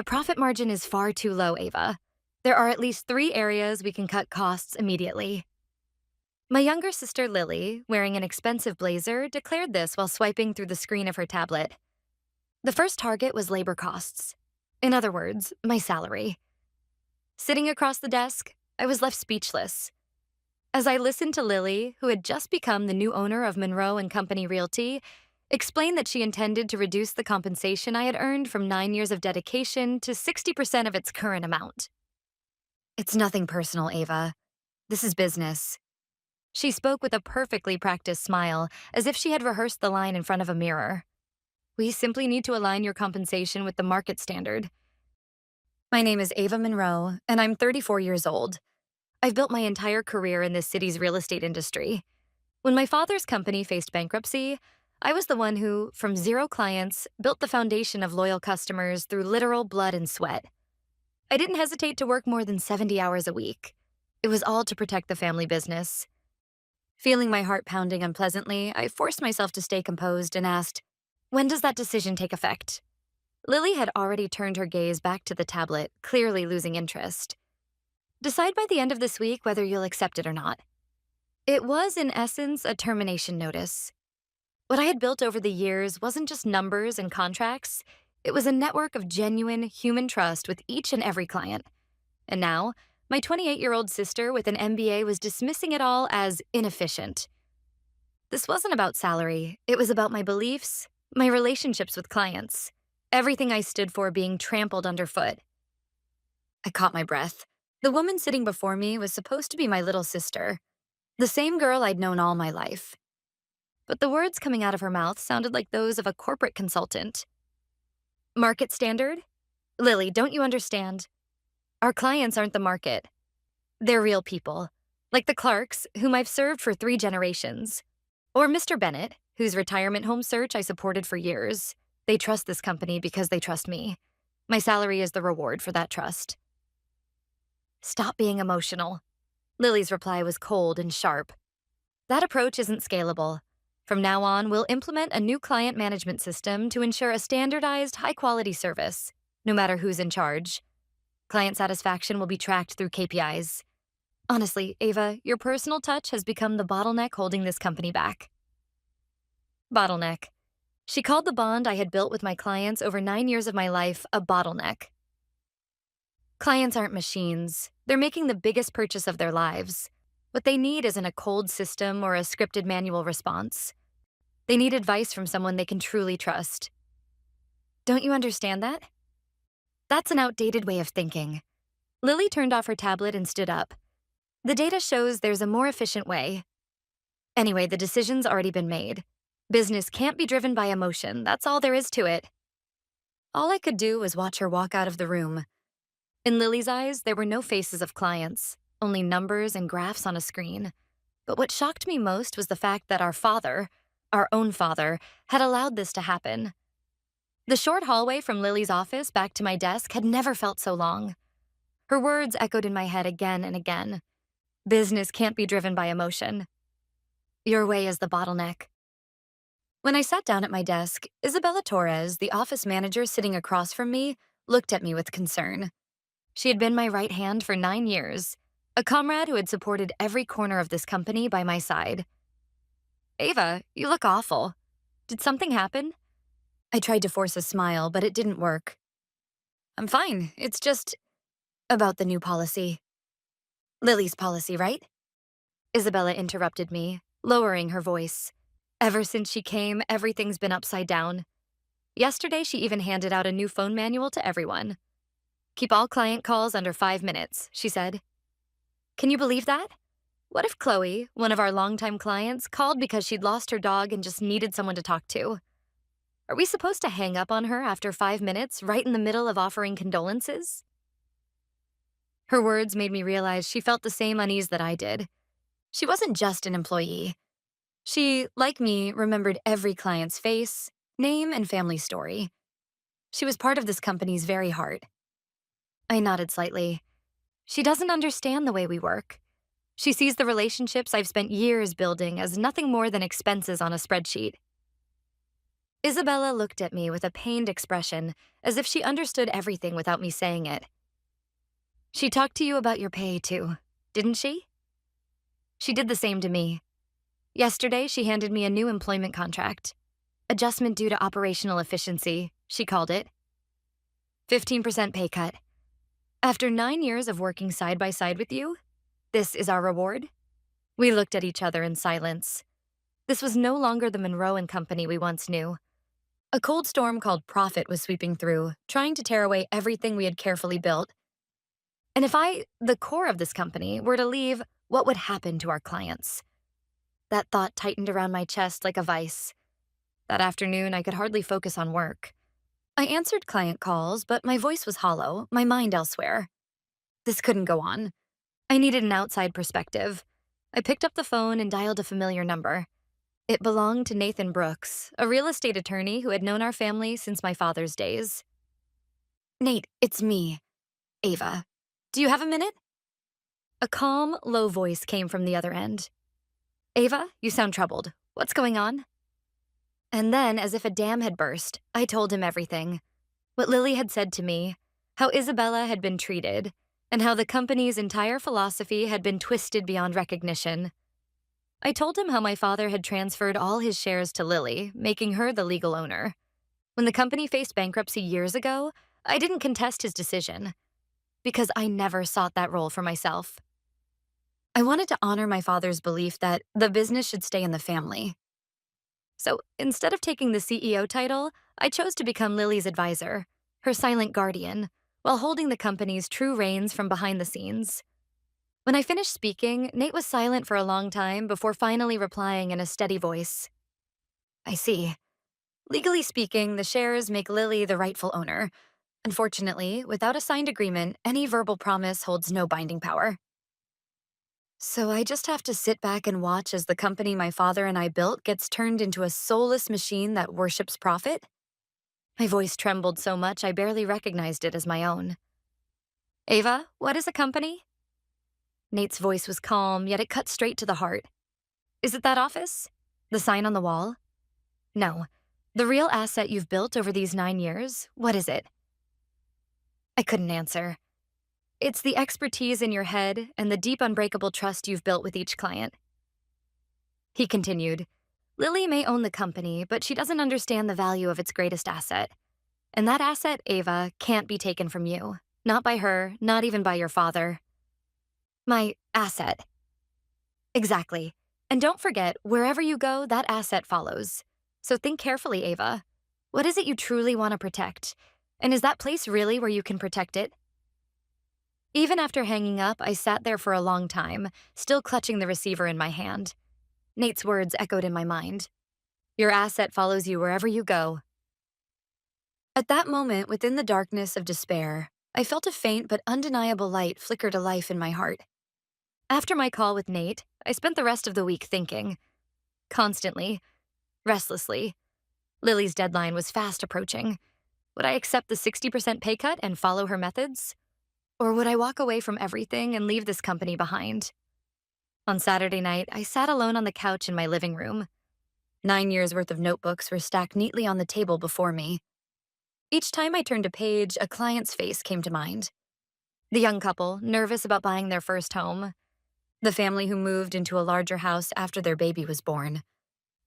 The profit margin is far too low, Ava. There are at least 3 areas we can cut costs immediately. My younger sister Lily, wearing an expensive blazer, declared this while swiping through the screen of her tablet. The first target was labor costs. In other words, my salary. Sitting across the desk, I was left speechless. As I listened to Lily, who had just become the new owner of Monroe and Company Realty, explain that she intended to reduce the compensation I had earned from 9 years of dedication to 60% of its current amount. It's nothing personal, Ava. This is business. She spoke with a perfectly practiced smile, as if she had rehearsed the line in front of a mirror. We simply need to align your compensation with the market standard. My name is Ava Monroe, and I'm 34 years old. I've built my entire career in this city's real estate industry. When my father's company faced bankruptcy, I was the one who, from 0 clients, built the foundation of loyal customers through literal blood and sweat. I didn't hesitate to work more than 70 hours a week. It was all to protect the family business. Feeling my heart pounding unpleasantly, I forced myself to stay composed and asked, "When does that decision take effect?" Lily had already turned her gaze back to the tablet, clearly losing interest. "Decide by the end of this week whether you'll accept it or not." It was, in essence, a termination notice. What I had built over the years wasn't just numbers and contracts. It was a network of genuine human trust with each and every client. And now, my 28-year-old sister with an MBA was dismissing it all as inefficient. This wasn't about salary. It was about my beliefs, my relationships with clients, everything I stood for being trampled underfoot. I caught my breath. The woman sitting before me was supposed to be my little sister, the same girl I'd known all my life. But the words coming out of her mouth sounded like those of a corporate consultant. Market standard? Lily, don't you understand? Our clients aren't the market. They're real people, like the Clarks, whom I've served for 3 generations. Or Mr. Bennett, whose retirement home search I supported for years. They trust this company because they trust me. My salary is the reward for that trust. Stop being emotional. Lily's reply was cold and sharp. That approach isn't scalable. From now on, we'll implement a new client management system to ensure a standardized, high-quality service, no matter who's in charge. Client satisfaction will be tracked through KPIs. Honestly, Ava, your personal touch has become the bottleneck holding this company back. Bottleneck. She called the bond I had built with my clients over 9 years of my life a bottleneck. Clients aren't machines. They're making the biggest purchase of their lives. What they need isn't a cold system or a scripted manual response. They need advice from someone they can truly trust. Don't you understand that? That's an outdated way of thinking. Lily turned off her tablet and stood up. The data shows there's a more efficient way. Anyway, the decision's already been made. Business can't be driven by emotion. That's all there is to it. All I could do was watch her walk out of the room. In Lily's eyes, there were no faces of clients, only numbers and graphs on a screen. But what shocked me most was the fact that our own father, had allowed this to happen. The short hallway from Lily's office back to my desk had never felt so long. Her words echoed in my head again and again. Business can't be driven by emotion. Your way is the bottleneck. When I sat down at my desk, Isabella Torres, the office manager sitting across from me, looked at me with concern. She had been my right hand for 9 years, a comrade who had supported every corner of this company by my side. Ava, you look awful. Did something happen? I tried to force a smile, but it didn't work. I'm fine. It's just about the new policy. Lily's policy, right? Isabella interrupted me, lowering her voice. Ever since she came, everything's been upside down. Yesterday, she even handed out a new phone manual to everyone. Keep all client calls under 5 minutes, she said. Can you believe that? What if Chloe, one of our longtime clients, called because she'd lost her dog and just needed someone to talk to? Are we supposed to hang up on her after 5 minutes, right in the middle of offering condolences? Her words made me realize she felt the same unease that I did. She wasn't just an employee. She, like me, remembered every client's face, name, and family story. She was part of this company's very heart. I nodded slightly. She doesn't understand the way we work. She sees the relationships I've spent years building as nothing more than expenses on a spreadsheet. Isabella looked at me with a pained expression, as if she understood everything without me saying it. She talked to you about your pay, too, didn't she? She did the same to me. Yesterday, she handed me a new employment contract. Adjustment due to operational efficiency, she called it. 15% pay cut. After 9 years of working side by side with you, this is our reward? We looked at each other in silence. This was no longer the Monroe and Company we once knew. A cold storm called profit was sweeping through, trying to tear away everything we had carefully built. And if I, the core of this company, were to leave, what would happen to our clients? That thought tightened around my chest like a vice. That afternoon, I could hardly focus on work. I answered client calls, but my voice was hollow, my mind elsewhere. This couldn't go on. I needed an outside perspective. I picked up the phone and dialed a familiar number. It belonged to Nathan Brooks, a real estate attorney who had known our family since my father's days. Nate, it's me, Ava. Do you have a minute? A calm, low voice came from the other end. Ava, you sound troubled. What's going on? And then, as if a dam had burst, I told him everything. What Lily had said to me, how Isabella had been treated, and how the company's entire philosophy had been twisted beyond recognition. I told him how my father had transferred all his shares to Lily, making her the legal owner. When the company faced bankruptcy years ago, I didn't contest his decision, because I never sought that role for myself. I wanted to honor my father's belief that the business should stay in the family. So instead of taking the CEO title, I chose to become Lily's advisor, her silent guardian, while holding the company's true reins from behind the scenes. When I finished speaking, Nate was silent for a long time before finally replying in a steady voice. I see. Legally speaking, the shares make Lily the rightful owner. Unfortunately, without a signed agreement, any verbal promise holds no binding power. So I just have to sit back and watch as the company my father and I built gets turned into a soulless machine that worships profit? My voice trembled so much I barely recognized it as my own. Ava, what is a company? Nate's voice was calm, yet it cut straight to the heart. Is it that office? The sign on the wall? No. The real asset you've built over these 9 years, what is it? I couldn't answer. It's the expertise in your head and the deep, unbreakable trust you've built with each client. He continued, Lily may own the company, but she doesn't understand the value of its greatest asset. And that asset, Ava, can't be taken from you. Not by her, not even by your father. My asset. Exactly. And don't forget, wherever you go, that asset follows. So think carefully, Ava. What is it you truly want to protect? And is that place really where you can protect it? Even after hanging up, I sat there for a long time, still clutching the receiver in my hand. Nate's words echoed in my mind. Your asset follows you wherever you go. At that moment, within the darkness of despair, I felt a faint but undeniable light flicker to life in my heart. After my call with Nate, I spent the rest of the week thinking. Constantly. Restlessly. Lily's deadline was fast approaching. Would I accept the 60% pay cut and follow her methods? Or would I walk away from everything and leave this company behind? On Saturday night, I sat alone on the couch in my living room. 9 years' worth of notebooks were stacked neatly on the table before me. Each time I turned a page, a client's face came to mind. The young couple, nervous about buying their first home. The family who moved into a larger house after their baby was born.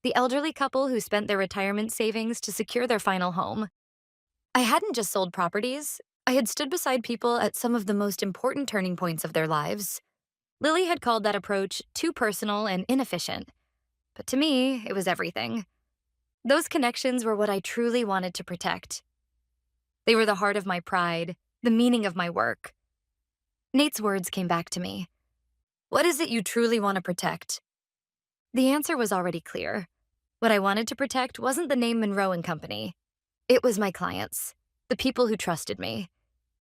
The elderly couple who spent their retirement savings to secure their final home. I hadn't just sold properties. I had stood beside people at some of the most important turning points of their lives. Lily had called that approach too personal and inefficient. But to me, it was everything. Those connections were what I truly wanted to protect. They were the heart of my pride, the meaning of my work. Nate's words came back to me. What is it you truly want to protect? The answer was already clear. What I wanted to protect wasn't the name Monroe and Company. It was my clients, the people who trusted me.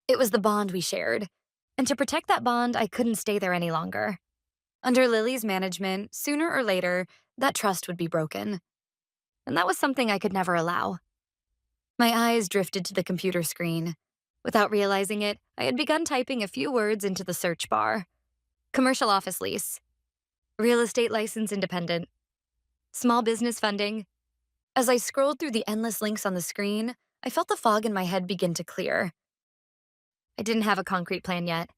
It was the bond we shared. And to protect that bond, I couldn't stay there any longer. Under Lily's management, sooner or later, that trust would be broken. And that was something I could never allow. My eyes drifted to the computer screen. Without realizing it, I had begun typing a few words into the search bar. Commercial office lease. Real estate license independent. Small business funding. As I scrolled through the endless links on the screen, I felt the fog in my head begin to clear. I didn't have a concrete plan yet.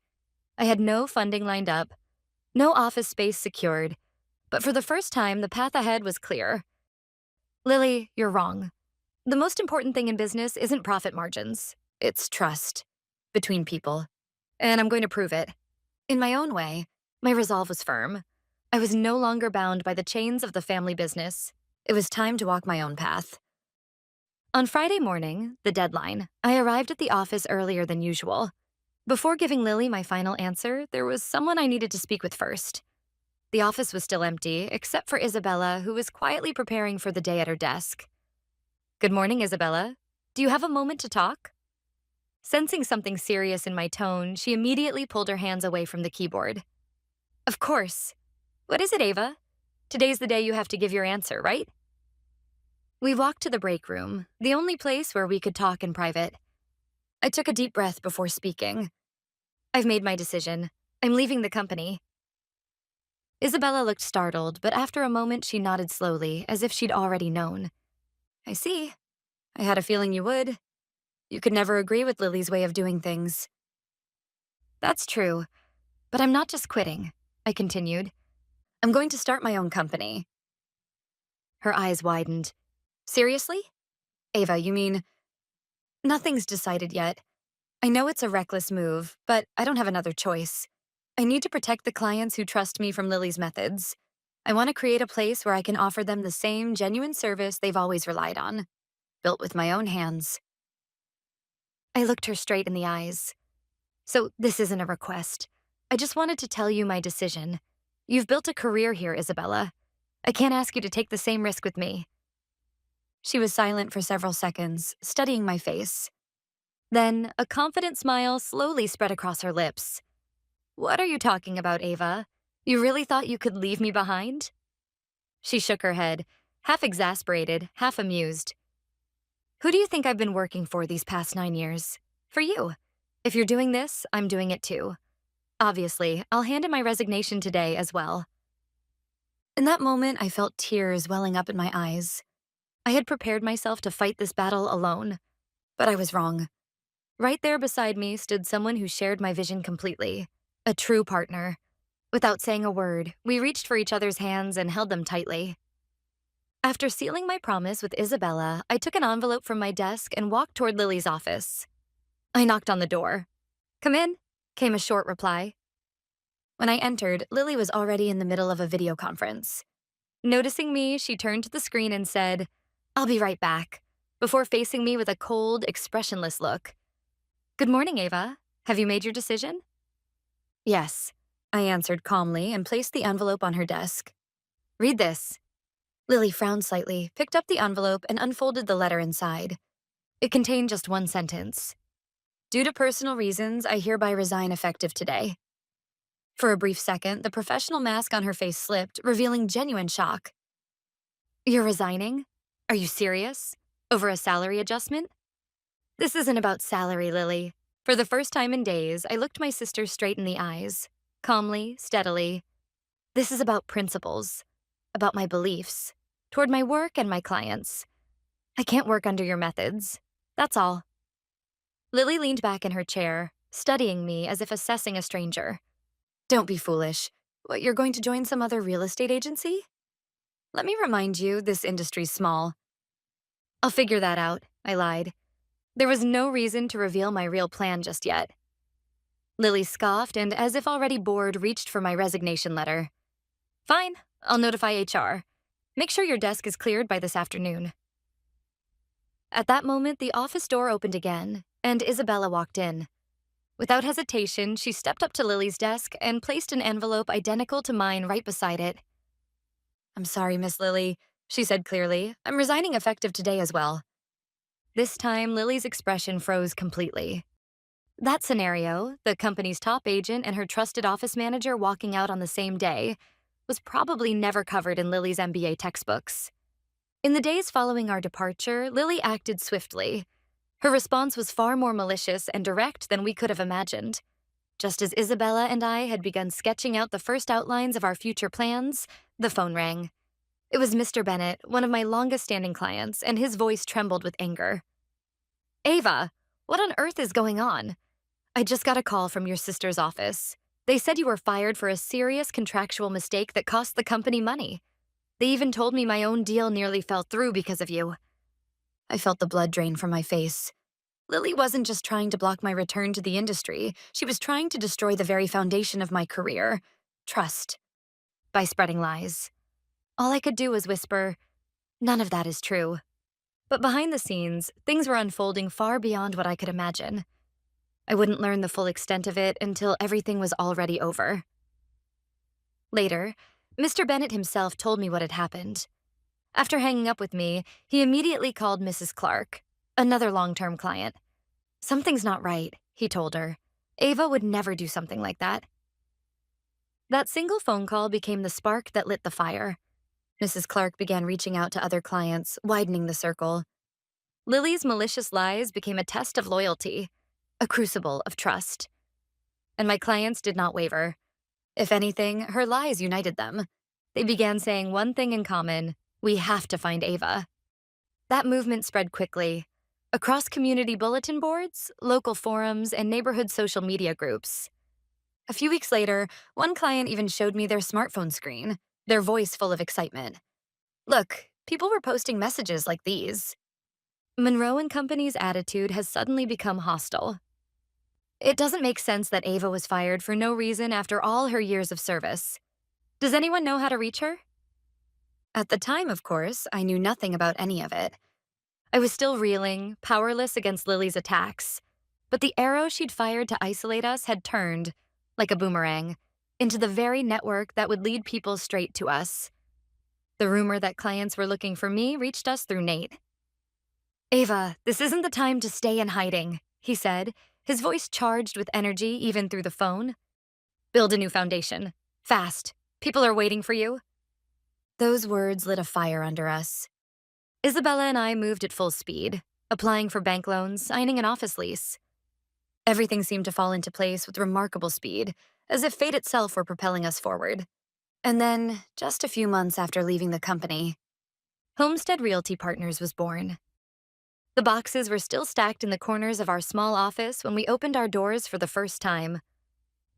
I had no funding lined up, no office space secured, but for the first time, the path ahead was clear. Lily, you're wrong. The most important thing in business isn't profit margins, it's trust between people. And I'm going to prove it. In my own way, my resolve was firm. I was no longer bound by the chains of the family business. It was time to walk my own path. On Friday morning, the deadline, I arrived at the office earlier than usual. Before giving Lily my final answer, there was someone I needed to speak with first. The office was still empty, except for Isabella, who was quietly preparing for the day at her desk. Good morning, Isabella. Do you have a moment to talk? Sensing something serious in my tone, she immediately pulled her hands away from the keyboard. Of course. What is it, Ava? Today's the day you have to give your answer, right? We walked to the break room, the only place where we could talk in private. I took a deep breath before speaking. I've made my decision. I'm leaving the company. Isabella looked startled, but after a moment she nodded slowly, as if she'd already known. I see. I had a feeling you would. You could never agree with Lily's way of doing things. That's true, but I'm not just quitting, I continued. I'm going to start my own company. Her eyes widened. Seriously? Ava, you mean... Nothing's decided yet. I know it's a reckless move, but I don't have another choice. I need to protect the clients who trust me from Lily's methods. I want to create a place where I can offer them the same genuine service they've always relied on, built with my own hands. I looked her straight in the eyes. So this isn't a request. I just wanted to tell you my decision. You've built a career here, Isabella. I can't ask you to take the same risk with me. She was silent for several seconds, studying my face. Then, a confident smile slowly spread across her lips. What are you talking about, Ava? You really thought you could leave me behind? She shook her head, half exasperated, half amused. Who do you think I've been working for these past 9 years? For you. If you're doing this, I'm doing it too. Obviously, I'll hand in my resignation today as well. In that moment, I felt tears welling up in my eyes. I had prepared myself to fight this battle alone, but I was wrong. Right there beside me stood someone who shared my vision completely, a true partner. Without saying a word, we reached for each other's hands and held them tightly. After sealing my promise with Isabella, I took an envelope from my desk and walked toward Lily's office. I knocked on the door. Come in, came a short reply. When I entered, Lily was already in the middle of a video conference. Noticing me, she turned to the screen and said, I'll be right back, before facing me with a cold, expressionless look. Good morning, Ava. Have you made your decision? Yes, I answered calmly and placed the envelope on her desk. Read this. Lily frowned slightly, picked up the envelope, and unfolded the letter inside. It contained just one sentence. Due to personal reasons, I hereby resign effective today. For a brief second, the professional mask on her face slipped, revealing genuine shock. You're resigning? Are you serious? Over a salary adjustment? This isn't about salary, Lily. For the first time in days, I looked my sister straight in the eyes, calmly, steadily. This is about principles, about my beliefs, toward my work and my clients. I can't work under your methods. That's all. Lily leaned back in her chair, studying me as if assessing a stranger. Don't be foolish. What, you're going to join some other real estate agency? Let me remind you, this industry's small. I'll figure that out, I lied. There was no reason to reveal my real plan just yet. Lily scoffed and, as if already bored, reached for my resignation letter. Fine, I'll notify HR. Make sure your desk is cleared by this afternoon. At that moment, the office door opened again, and Isabella walked in. Without hesitation, she stepped up to Lily's desk and placed an envelope identical to mine right beside it. I'm sorry, Miss Lily, she said clearly. I'm resigning effective today as well. This time, Lily's expression froze completely. That scenario, the company's top agent and her trusted office manager walking out on the same day, was probably never covered in Lily's MBA textbooks. In the days following our departure, Lily acted swiftly. Her response was far more malicious and direct than we could have imagined. Just as Isabella and I had begun sketching out the first outlines of our future plans, the phone rang. It was Mr. Bennett, one of my longest standing clients, and his voice trembled with anger. Ava, what on earth is going on? I just got a call from your sister's office. They said you were fired for a serious contractual mistake that cost the company money. They even told me my own deal nearly fell through because of you. I felt the blood drain from my face. Lily wasn't just trying to block my return to the industry, she was trying to destroy the very foundation of my career, trust, by spreading lies. All I could do was whisper, "None of that is true." But behind the scenes, things were unfolding far beyond what I could imagine. I wouldn't learn the full extent of it until everything was already over. Later, Mr. Bennett himself told me what had happened. After hanging up with me, he immediately called Mrs. Clark, another long-term client. "Something's not right," he told her. "Ava would never do something like that." That single phone call became the spark that lit the fire. Mrs. Clark began reaching out to other clients, widening the circle. Lily's malicious lies became a test of loyalty, a crucible of trust. And my clients did not waver. If anything, her lies united them. They began saying one thing in common: we have to find Ava. That movement spread quickly, across community bulletin boards, local forums, and neighborhood social media groups. A few weeks later, one client even showed me their smartphone screen, their voice full of excitement. "Look, people were posting messages like these." Monroe and Company's attitude has suddenly become hostile. It doesn't make sense that Ava was fired for no reason after all her years of service. Does anyone know how to reach her? At the time, of course, I knew nothing about any of it. I was still reeling, powerless against Lily's attacks. But the arrow she'd fired to isolate us had turned, like a boomerang, into the very network that would lead people straight to us. The rumor that clients were looking for me reached us through Nate. "Ava, this isn't the time to stay in hiding," he said, his voice charged with energy even through the phone. "Build a new foundation. Fast. People are waiting for you." Those words lit a fire under us. Isabella and I moved at full speed, applying for bank loans, signing an office lease. Everything seemed to fall into place with remarkable speed, as if fate itself were propelling us forward. And then, just a few months after leaving the company, Homestead Realty Partners was born. The boxes were still stacked in the corners of our small office when we opened our doors for the first time.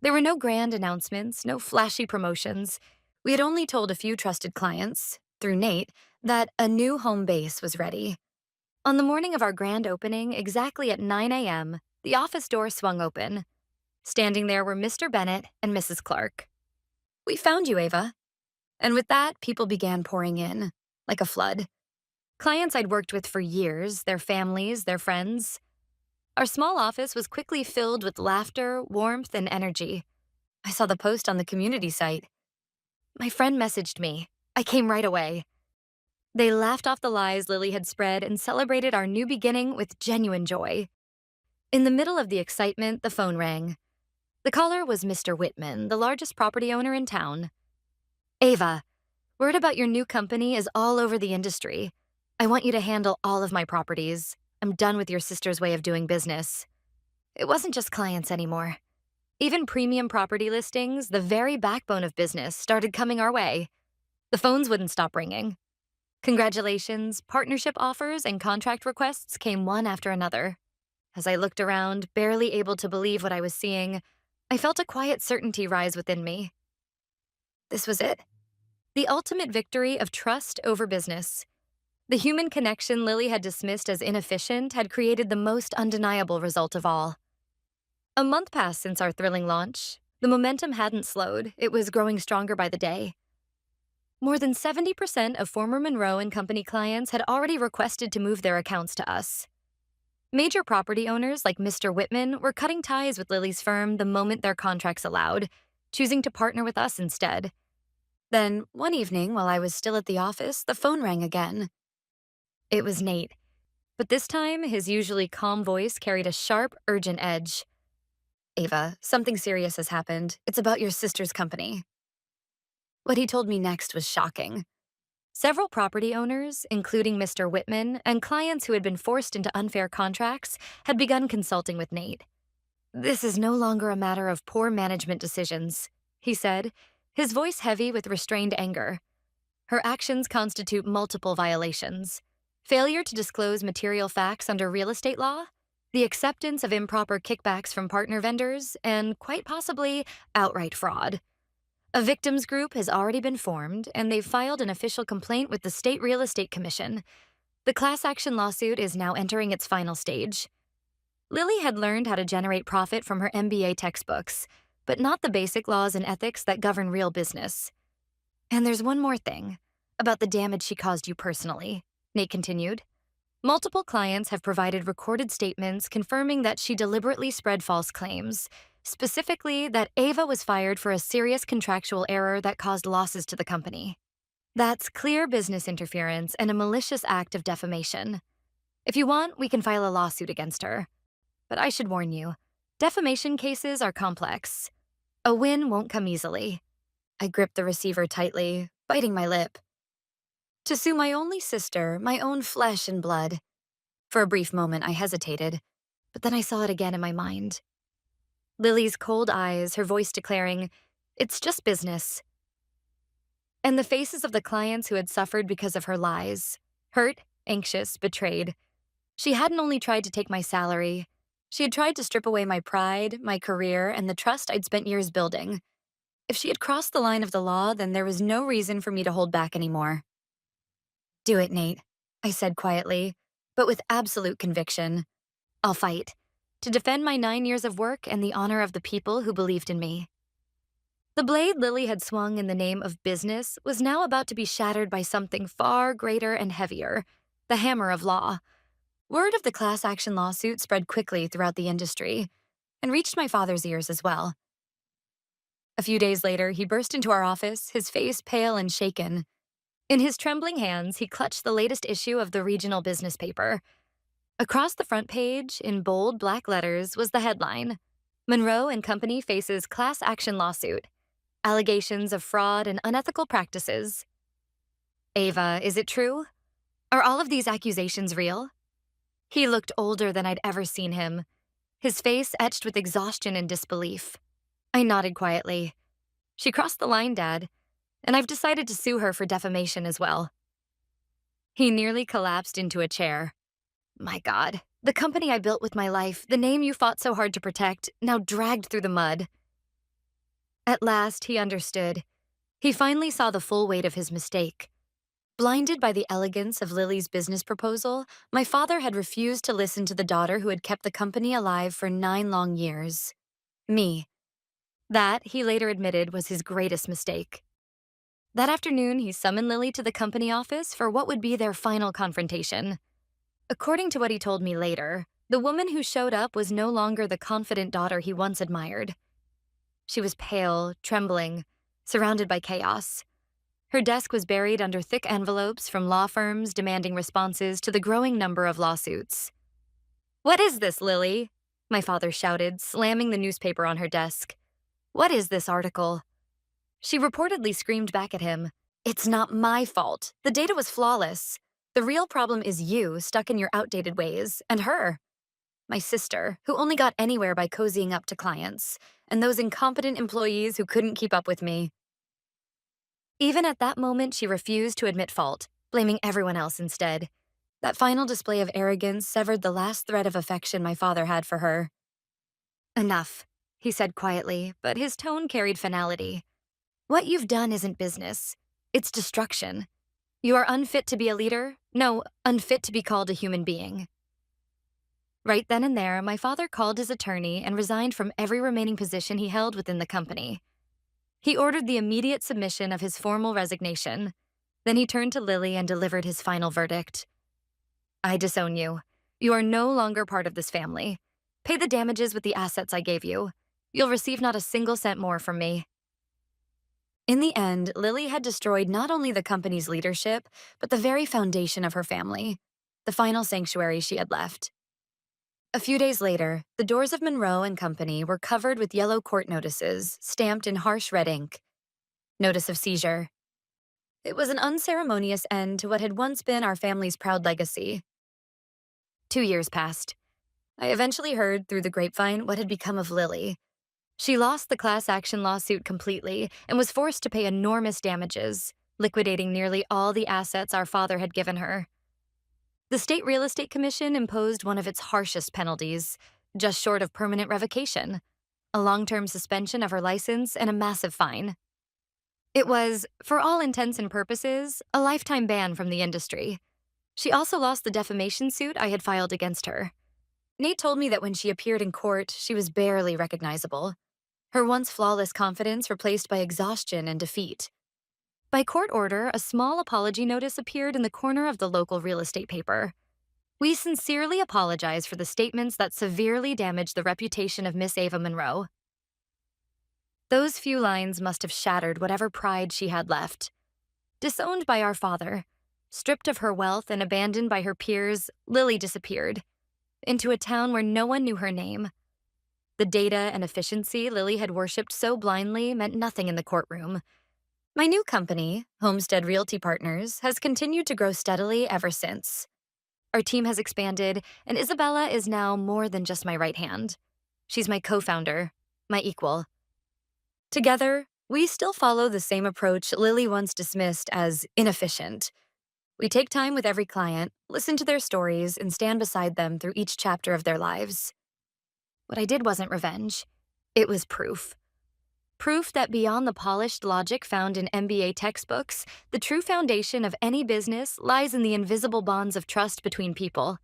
There were no grand announcements, no flashy promotions. We had only told a few trusted clients, through Nate, that a new home base was ready. On the morning of our grand opening, exactly at 9 a.m., the office door swung open. Standing there were Mr. Bennett and Mrs. Clark. "We found you, Ava." And with that, people began pouring in, like a flood. Clients I'd worked with for years, their families, their friends. Our small office was quickly filled with laughter, warmth, and energy. I saw the post on the community site. My friend messaged me. I came right away. They laughed off the lies Lily had spread and celebrated our new beginning with genuine joy. In the middle of the excitement, the phone rang. The caller was Mr. Whitman, the largest property owner in town. "Ava, word about your new company is all over the industry. I want you to handle all of my properties. I'm done with your sister's way of doing business." It wasn't just clients anymore. Even premium property listings, the very backbone of business, started coming our way. The phones wouldn't stop ringing. Congratulations, partnership offers, and contract requests came one after another. As I looked around, barely able to believe what I was seeing, I felt a quiet certainty rise within me. This was it. The ultimate victory of trust over business. The human connection Lily had dismissed as inefficient had created the most undeniable result of all. A month passed since our thrilling launch. The momentum hadn't slowed. It was growing stronger by the day. More than 70% of former Monroe and Company clients had already requested to move their accounts to us. Major property owners like Mr. Whitman were cutting ties with Lily's firm the moment their contracts allowed, choosing to partner with us instead. Then, one evening, while I was still at the office, the phone rang again. It was Nate, but this time his usually calm voice carried a sharp, urgent edge. "Ava, something serious has happened. It's about your sister's company." What he told me next was shocking. Several property owners, including Mr. Whitman, and clients who had been forced into unfair contracts, had begun consulting with Nate. "This is no longer a matter of poor management decisions," he said, his voice heavy with restrained anger. Her actions constitute multiple violations: failure to disclose material facts under real estate law, the acceptance of improper kickbacks from partner vendors, and quite possibly outright fraud. A victims group has already been formed, and they've filed an official complaint with the State Real Estate Commission. The class action lawsuit is now entering its final stage. Lily had learned how to generate profit from her MBA textbooks, but not the basic laws and ethics that govern real business. And there's one more thing about the damage she caused you personally, Nate continued. Multiple clients have provided recorded statements confirming that she deliberately spread false claims, specifically that Ava was fired for a serious contractual error that caused losses to the company. That's clear business interference and a malicious act of defamation. If you want, we can file a lawsuit against her. But I should warn you, defamation cases are complex. A win won't come easily. I gripped the receiver tightly, biting my lip. To sue my only sister, my own flesh and blood. For a brief moment, I hesitated, but then I saw it again in my mind. Lily's cold eyes, her voice declaring, "It's just business." And the faces of the clients who had suffered because of her lies, hurt, anxious, betrayed. She hadn't only tried to take my salary, she had tried to strip away my pride, my career, and the trust I'd spent years building. If she had crossed the line of the law, then there was no reason for me to hold back anymore. "Do it, Nate," I said quietly, but with absolute conviction. "I'll fight, to defend my 9 years of work and the honor of the people who believed in me." The blade Lily had swung in the name of business was now about to be shattered by something far greater and heavier: the hammer of law. Word of the class action lawsuit spread quickly throughout the industry, and reached my father's ears as well. A few days later, he burst into our office, his face pale and shaken. In his trembling hands, he clutched the latest issue of the regional business paper. Across the front page, in bold black letters, was the headline: Monroe and Company faces class action lawsuit. Allegations of fraud and unethical practices. "Ava, is it true? Are all of these accusations real?" He looked older than I'd ever seen him, his face etched with exhaustion and disbelief. I nodded quietly. "She crossed the line, Dad, and I've decided to sue her for defamation as well." He nearly collapsed into a chair. "My God, the company I built with my life, the name you fought so hard to protect, now dragged through the mud." At last, he understood. He finally saw the full weight of his mistake. Blinded by the elegance of Lily's business proposal, my father had refused to listen to the daughter who had kept the company alive for 9 long years. Me. That, he later admitted, was his greatest mistake. That afternoon, he summoned Lily to the company office for what would be their final confrontation. According to what he told me later, the woman who showed up was no longer the confident daughter he once admired. She was pale, trembling, surrounded by chaos. Her desk was buried under thick envelopes from law firms demanding responses to the growing number of lawsuits. "What is this, Lily?" my father shouted, slamming the newspaper on her desk. "What is this article?" She reportedly screamed back at him, "It's not my fault. The data was flawless. The real problem is you, stuck in your outdated ways, and her. My sister, who only got anywhere by cozying up to clients, and those incompetent employees who couldn't keep up with me." Even at that moment, she refused to admit fault, blaming everyone else instead. That final display of arrogance severed the last thread of affection my father had for her. "Enough," he said quietly, but his tone carried finality. "What you've done isn't business. It's destruction. You are unfit to be a leader. No, unfit to be called a human being." Right then and there, my father called his attorney and resigned from every remaining position he held within the company. He ordered the immediate submission of his formal resignation. Then he turned to Lily and delivered his final verdict. "I disown you. You are no longer part of this family. Pay the damages with the assets I gave you. You'll receive not a single cent more from me." In the end, Lily had destroyed not only the company's leadership, but the very foundation of her family, the final sanctuary she had left. A few days later, the doors of Monroe and Company were covered with yellow court notices, stamped in harsh red ink. Notice of seizure. It was an unceremonious end to what had once been our family's proud legacy. 2 years passed. I eventually heard through the grapevine what had become of Lily. She lost the class action lawsuit completely and was forced to pay enormous damages. liquidating nearly all the assets our father had given her. The State Real Estate Commission imposed one of its harshest penalties, just short of permanent revocation, a long-term suspension of her license and a massive fine. It was, for all intents and purposes, a lifetime ban from the industry. She also lost the defamation suit I had filed against her. Nate told me that when she appeared in court, she was barely recognizable, her once flawless confidence replaced by exhaustion and defeat. By court order, a small apology notice appeared in the corner of the local real estate paper. We sincerely apologize for the statements that severely damaged the reputation of Miss Ava Monroe. Those few lines must have shattered whatever pride she had left. Disowned by our father, stripped of her wealth and abandoned by her peers, Lily disappeared into a town where no one knew her name. The data and efficiency Lily had worshipped so blindly meant nothing in the courtroom. My new company, Homestead Realty Partners, has continued to grow steadily ever since. Our team has expanded, and Isabella is now more than just my right hand. She's my co-founder, my equal. Together, we still follow the same approach Lily once dismissed as inefficient. We take time with every client, listen to their stories, and stand beside them through each chapter of their lives. What I did wasn't revenge. It was proof. Proof that beyond the polished logic found in MBA textbooks, the true foundation of any business lies in the invisible bonds of trust between people.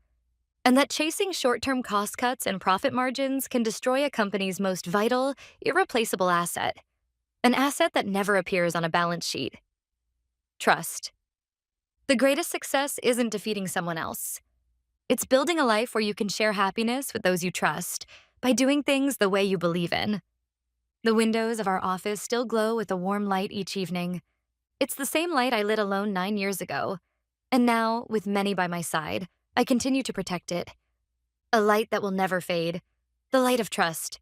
And that chasing short-term cost cuts and profit margins can destroy a company's most vital, irreplaceable asset. An asset that never appears on a balance sheet. Trust. The greatest success isn't defeating someone else. It's building a life where you can share happiness with those you trust by doing things the way you believe in. The windows of our office still glow with a warm light each evening. It's the same light I lit alone 9 years ago. And now, with many by my side, I continue to protect it. A light that will never fade. The light of trust.